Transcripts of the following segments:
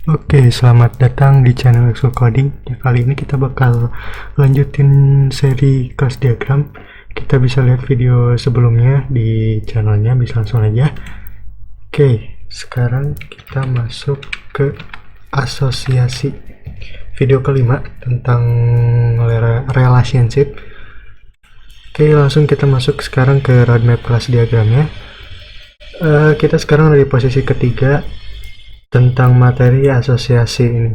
Oke, selamat datang di channel Exo Coding. Kali ini kita bakal lanjutin seri kelas diagram. Kita bisa lihat video sebelumnya di channelnya, bisa langsung aja. Oke, sekarang kita masuk ke asosiasi. Video kelima tentang relationship. Oke, langsung kita masuk sekarang ke roadmap kelas diagramnya. Kita sekarang ada di posisi ketiga tentang materi asosiasi ini.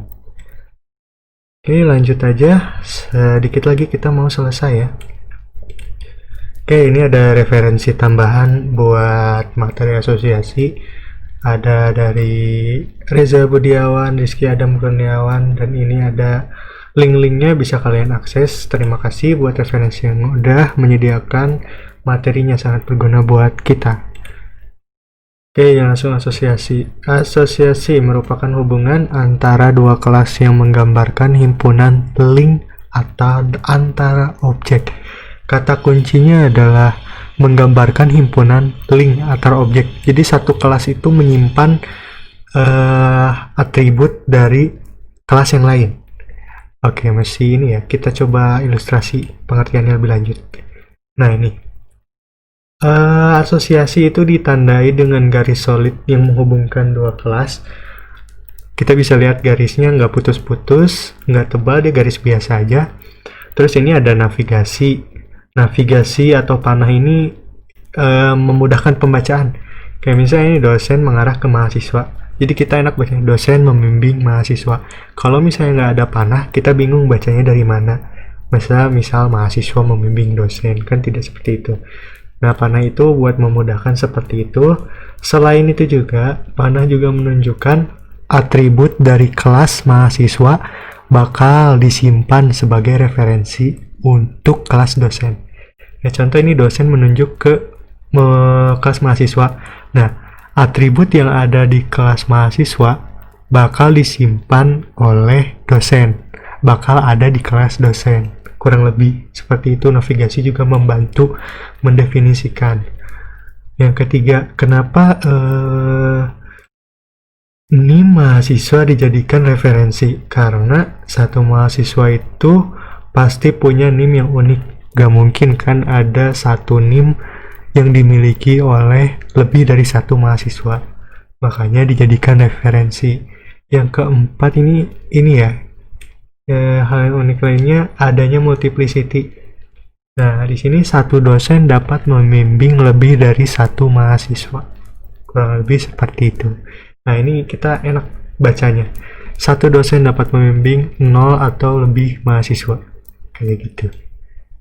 Oke, lanjut aja. Sedikit lagi kita mau selesai ya. Oke, ini ada referensi tambahan buat materi asosiasi. Ada dari Reza Budiawan, Rizky Adam Kurniawan, dan ini ada link-linknya bisa kalian akses. Terima kasih buat referensi yang udah menyediakan materinya, sangat berguna buat kita. Oke, langsung asosiasi. Asosiasi merupakan hubungan antara dua kelas yang menggambarkan himpunan link atau antara objek. Kata kuncinya adalah menggambarkan himpunan link antar objek. Jadi satu kelas itu menyimpan atribut dari kelas yang lain. Oke, masih ini ya. Kita coba ilustrasi pengertiannya lebih lanjut. Nah, ini. Asosiasi itu ditandai dengan garis solid yang menghubungkan dua kelas. Kita bisa lihat garisnya nggak putus-putus, nggak tebal, dia garis biasa aja. Terus ini ada navigasi. Navigasi atau panah ini memudahkan pembacaan. Kayak misalnya ini dosen mengarah ke mahasiswa. Jadi kita enak baca dosen membimbing mahasiswa. Kalau misalnya nggak ada panah, kita bingung bacanya dari mana. Misal mahasiswa membimbing dosen, kan tidak seperti itu. Nah, panah itu buat memudahkan seperti itu. Selain itu juga, panah juga menunjukkan atribut dari kelas mahasiswa bakal disimpan sebagai referensi untuk kelas dosen. Nah, contoh ini dosen menunjuk ke kelas mahasiswa. Nah, atribut yang ada di kelas mahasiswa bakal disimpan oleh dosen, bakal ada di kelas dosen. Kurang lebih seperti itu. Navigasi juga membantu mendefinisikan. Yang ketiga, kenapa ini mahasiswa dijadikan referensi? Karena satu mahasiswa itu pasti punya NIM yang unik. Gak mungkin kan ada satu NIM yang dimiliki oleh lebih dari satu mahasiswa. Makanya dijadikan referensi. Yang keempat ini ya. Hal yang unik lainnya adanya multiplicity. Nah, di sini satu dosen dapat membimbing lebih dari satu mahasiswa. Kurang lebih seperti itu. Nah, ini kita enak bacanya. Satu dosen dapat membimbing 0 atau lebih mahasiswa. Kayak gitu.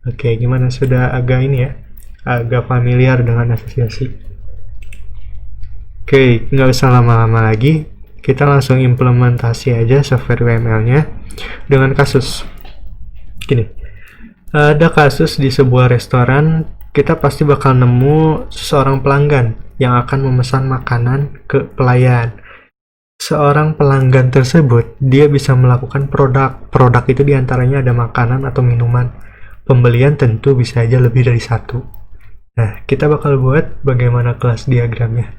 Oke, gimana? Sudah agak ini ya? Agak familiar dengan asosiasi. Oke, nggak usah lama-lama lagi. Kita langsung implementasi aja software UML-nya dengan kasus. Gini, ada kasus di sebuah restoran, kita pasti bakal nemu seorang pelanggan yang akan memesan makanan ke pelayan. Seorang pelanggan tersebut, dia bisa melakukan produk itu diantaranya ada makanan atau minuman. Pembelian tentu bisa aja lebih dari satu. Nah, kita bakal buat bagaimana kelas diagramnya.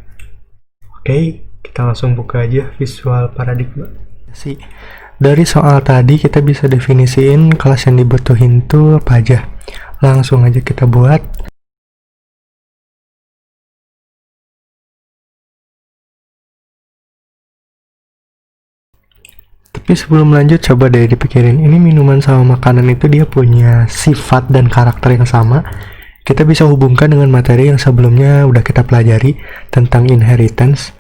Oke, kita langsung buka aja visual paradigma. Dari soal tadi kita bisa definisiin kelas yang dibutuhin tuh apa aja. Langsung aja kita buat. Tapi sebelum lanjut, coba deh dipikirin, ini minuman sama makanan itu dia punya sifat dan karakter yang sama. Kita bisa hubungkan dengan materi yang sebelumnya udah kita pelajari tentang inheritance.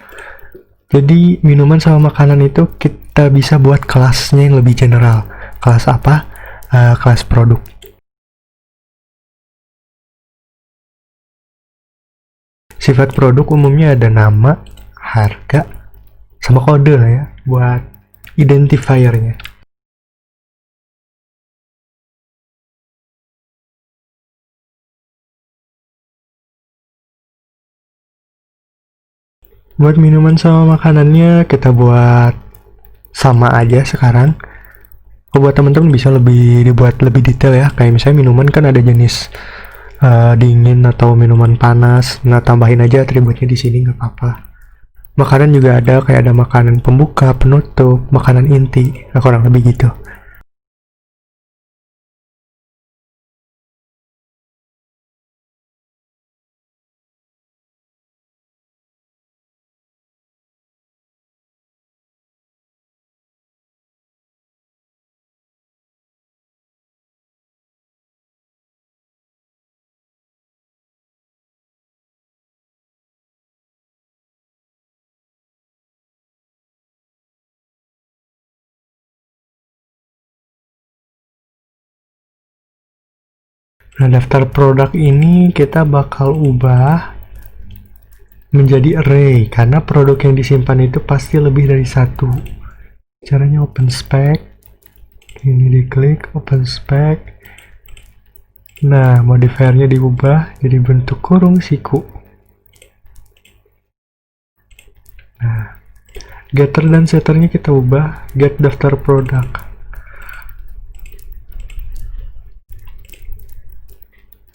Jadi minuman sama makanan itu kita bisa buat kelasnya yang lebih general. Kelas apa? Kelas produk. Sifat produk umumnya ada nama, harga, sama kode lah ya buat identifiernya. Buat minuman sama makanannya kita buat sama aja sekarang. Buat teman-teman bisa dibuat lebih detail ya. Kayak misalnya minuman kan ada jenis dingin atau minuman panas. Nah, tambahin aja atributnya di sini nggak apa-apa. Makanan juga ada, kayak ada makanan pembuka, penutup, makanan inti, kurang lebih gitu. Nah, daftar produk ini kita bakal ubah menjadi array, karena produk yang disimpan itu pasti lebih dari satu. Caranya open spec, ini diklik open spec. Nah, modifiernya diubah jadi bentuk kurung siku. Nah, getter dan setternya kita ubah get daftar produk.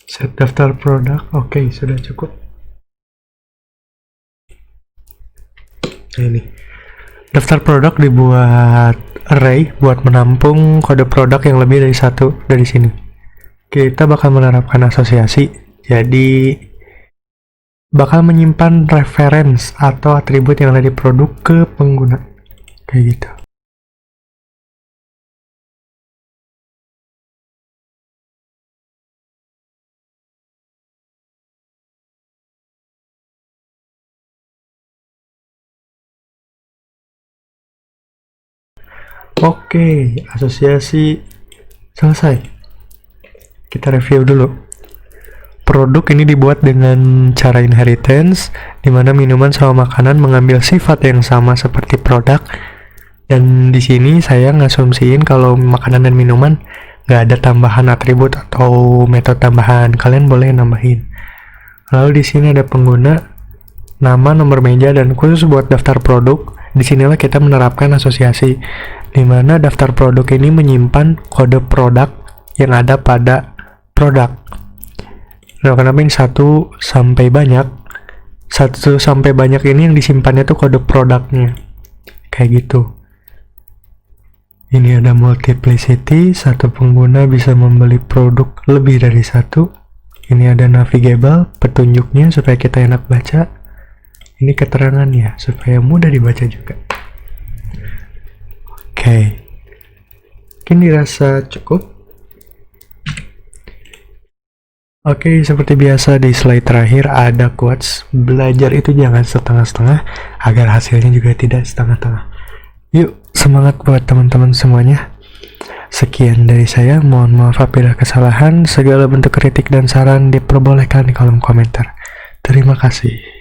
Set daftar produk, oke, sudah cukup. Nah, ini daftar produk dibuat array buat menampung kode produk yang lebih dari satu dari sini. Kita bakal menerapkan asosiasi, jadi bakal menyimpan reference atau atribut yang ada di produk ke pengguna, kayak gitu. Oke, asosiasi selesai. Kita review dulu. Produk ini dibuat dengan cara inheritance, di mana minuman sama makanan mengambil sifat yang sama seperti produk. Dan di sini saya ngasumsiin kalau makanan dan minuman nggak ada tambahan atribut atau metode tambahan. Kalian boleh nambahin. Lalu di sini ada pengguna, nama, nomor meja, dan khusus buat daftar produk. Disinilah kita menerapkan asosiasi, di mana daftar produk ini menyimpan kode produk yang ada pada produk. Nah, kenapa ini 1 sampai banyak? 1 sampai banyak ini yang disimpannya tuh kode produknya. Kayak gitu. Ini ada multiplicity, satu pengguna bisa membeli produk lebih dari satu. Ini ada navigable, petunjuknya supaya kita enak baca. Ini keterangannya supaya mudah dibaca juga. Oke. Mungkin dirasa cukup. Oke, seperti biasa di slide terakhir ada quotes. Belajar itu jangan setengah-setengah, agar hasilnya juga tidak setengah-tengah. Yuk, semangat buat teman-teman semuanya. Sekian dari saya, mohon maaf apabila kesalahan. Segala bentuk kritik dan saran diperbolehkan di kolom komentar. Terima kasih.